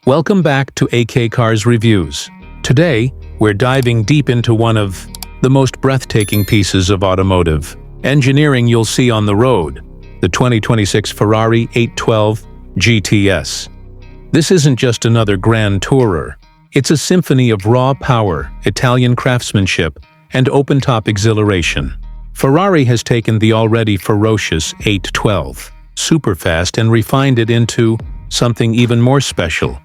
Welcome back to AK Cars Reviews. Today, we're diving deep into one of the most breathtaking pieces of automotive engineering you'll see on the road, the 2026 Ferrari 812 GTS. This isn't just another grand tourer. It's a symphony of raw power, Italian craftsmanship, and open-top exhilaration. Ferrari has taken the already ferocious 812 superfast and refined it into something even more special.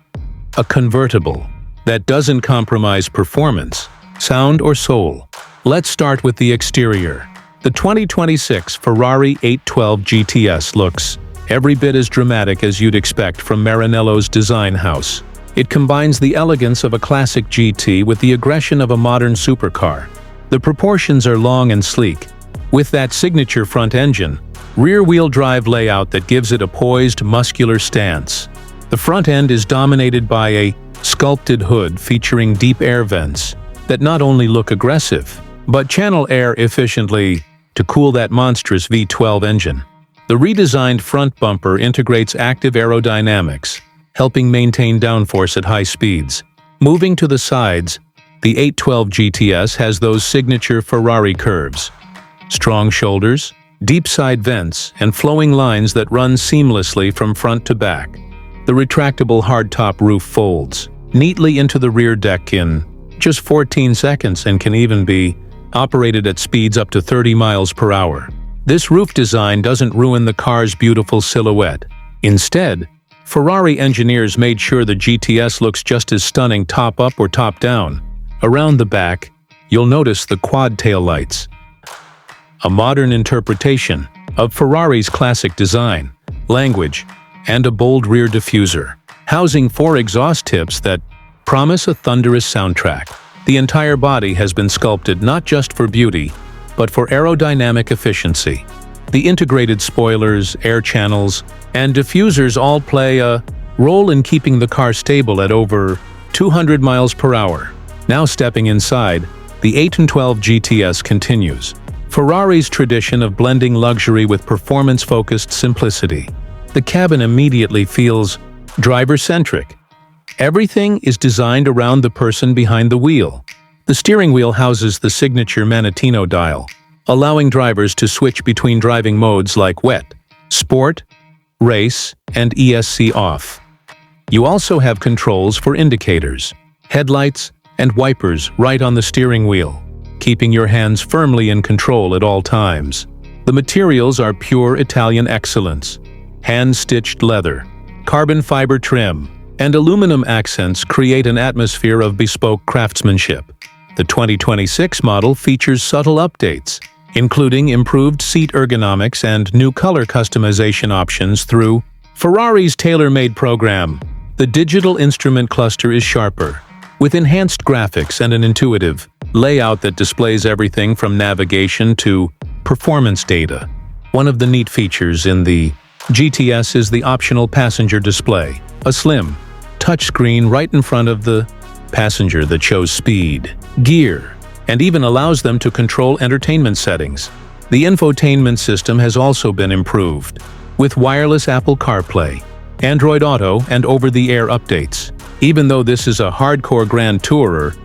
A convertible that doesn't compromise performance, sound, or soul. Let's start with the exterior. The 2026 Ferrari 812 GTS looks every bit as dramatic as you'd expect from Maranello's design house. It combines the elegance of a classic GT with the aggression of a modern supercar. The proportions are long and sleek, with that signature front engine, rear-wheel drive layout that gives it a poised, muscular stance. The front end is dominated by a sculpted hood featuring deep air vents that not only look aggressive, but channel air efficiently to cool that monstrous V12 engine. The redesigned front bumper integrates active aerodynamics, helping maintain downforce at high speeds. Moving to the sides, the 812 GTS has those signature Ferrari curves. Strong shoulders, deep side vents, and flowing lines that run seamlessly from front to back. The retractable hardtop roof folds neatly into the rear deck in just 14 seconds and can even be operated at speeds up to 30 miles per hour. This roof design doesn't ruin the car's beautiful silhouette. Instead, Ferrari engineers made sure the GTS looks just as stunning top up or top down. Around the back, you'll notice the quad taillights, a modern interpretation of Ferrari's classic design, language, and a bold rear diffuser, housing 4 exhaust tips that promise a thunderous soundtrack. The entire body has been sculpted not just for beauty, but for aerodynamic efficiency. The integrated spoilers, air channels, and diffusers all play a role in keeping the car stable at over 200 miles per hour. Now stepping inside, the 812 GTS continues Ferrari's tradition of blending luxury with performance-focused simplicity. The cabin immediately feels driver-centric. Everything is designed around the person behind the wheel. The steering wheel houses the signature Manettino dial, allowing drivers to switch between driving modes like wet, sport, race, and ESC off. You also have controls for indicators, headlights, and wipers right on the steering wheel, keeping your hands firmly in control at all times. The materials are pure Italian excellence. Hand-stitched leather, carbon fiber trim, and aluminum accents create an atmosphere of bespoke craftsmanship. The 2026 model features subtle updates, including improved seat ergonomics and new color customization options through Ferrari's tailor-made program. The digital instrument cluster is sharper, with enhanced graphics and an intuitive layout that displays everything from navigation to performance data. One of the neat features in the GTS is the optional passenger display, a slim touchscreen right in front of the passenger that shows speed, gear, and even allows them to control entertainment settings. The infotainment system has also been improved, with wireless Apple CarPlay, Android Auto, and over-the-air updates. Even though this is a hardcore grand tourer,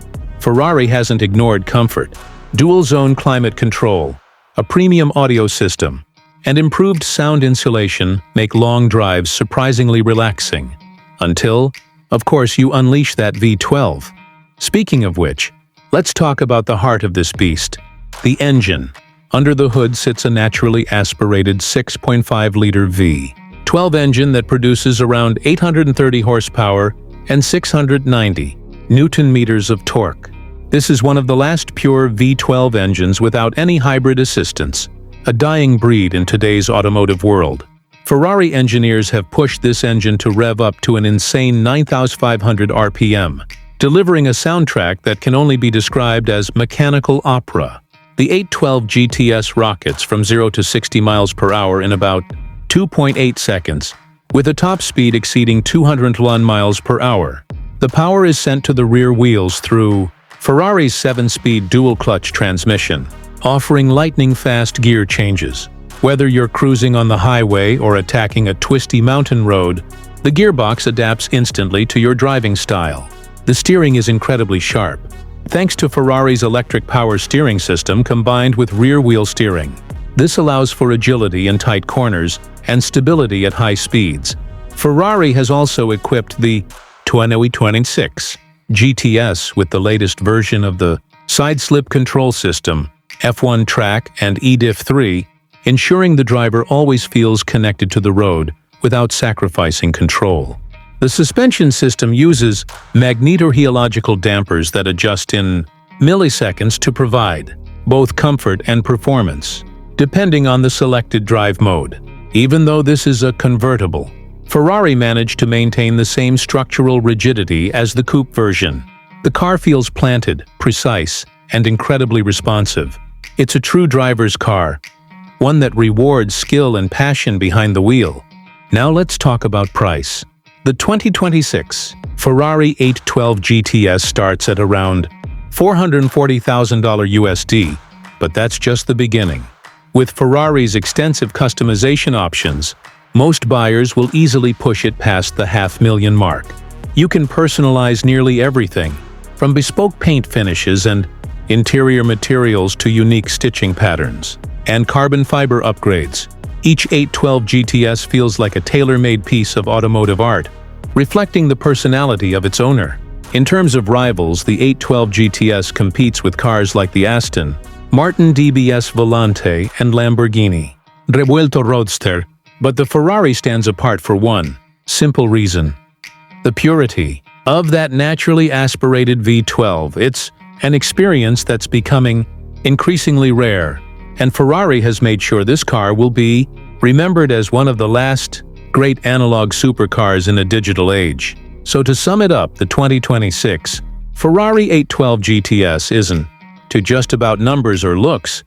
Ferrari hasn't ignored comfort. Dual-zone climate control, a premium audio system, and improved sound insulation make long drives surprisingly relaxing. Until, of course, you unleash that V12. Speaking of which, let's talk about the heart of this beast, the engine. Under the hood sits a naturally aspirated 6.5-liter V12 engine that produces around 830 horsepower and 690 Newton-meters of torque. This is one of the last pure V12 engines without any hybrid assistance, a dying breed in today's automotive world. Ferrari engineers have pushed this engine to rev up to an insane 9,500 RPM, delivering a soundtrack that can only be described as mechanical opera. The 812 GTS rockets from 0 to 60 miles per hour in about 2.8 seconds, with a top speed exceeding 201 miles per hour. The power is sent to the rear wheels through Ferrari's 7-speed dual-clutch transmission, offering lightning-fast gear changes. Whether you're cruising on the highway or attacking a twisty mountain road, the gearbox adapts instantly to your driving style. The steering is incredibly sharp, thanks to Ferrari's electric power steering system combined with rear-wheel steering. This allows for agility in tight corners and stability at high speeds. Ferrari has also equipped the 2026 GTS with the latest version of the side-slip control system, F1 track and eDiff3, ensuring the driver always feels connected to the road without sacrificing control. The suspension system uses magnetohelical dampers that adjust in milliseconds to provide both comfort and performance, depending on the selected drive mode. Even though this is a convertible, Ferrari managed to maintain the same structural rigidity as the coupe version. The car feels planted, precise, and incredibly responsive. It's a true driver's car, one that rewards skill and passion behind the wheel. Now let's talk about price. The 2026 Ferrari 812 GTS starts at around $440,000 USD, but that's just the beginning. With Ferrari's extensive customization options, most buyers will easily push it past the $500,000 mark. You can personalize nearly everything, from bespoke paint finishes and interior materials to unique stitching patterns and carbon fiber upgrades. Each 812 GTS feels like a tailor-made piece of automotive art, reflecting the personality of its owner. In terms of rivals, the 812 GTS competes with cars like the Aston Martin DBS Volante and Lamborghini Revuelto Roadster, but the Ferrari stands apart for one simple reason: the purity of that naturally aspirated V12. It's an experience that's becoming increasingly rare, and Ferrari has made sure this car will be remembered as one of the last great analog supercars in a digital age. So to sum it up, the 2026 Ferrari 812 GTS isn't just about numbers or looks.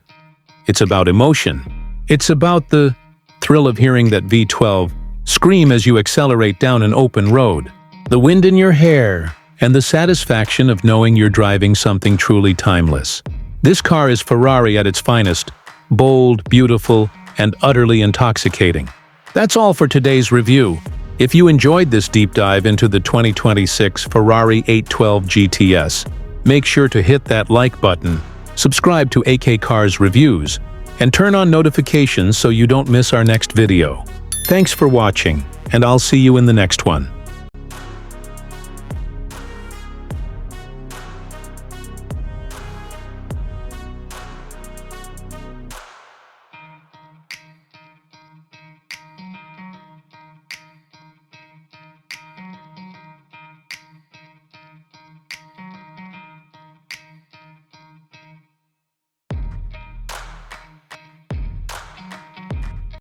It's about emotion. It's about the thrill of hearing that V12 scream as you accelerate down an open road, the wind in your hair, and the satisfaction of knowing you're driving something truly timeless. This car is Ferrari at its finest: bold, beautiful, and utterly intoxicating. That's all for today's review. If you enjoyed this deep dive into the 2026 Ferrari 812 GTS, make sure to hit that like button, subscribe to AK Cars Reviews, and turn on notifications so you don't miss our next video. Thanks for watching, and I'll see you in the next one.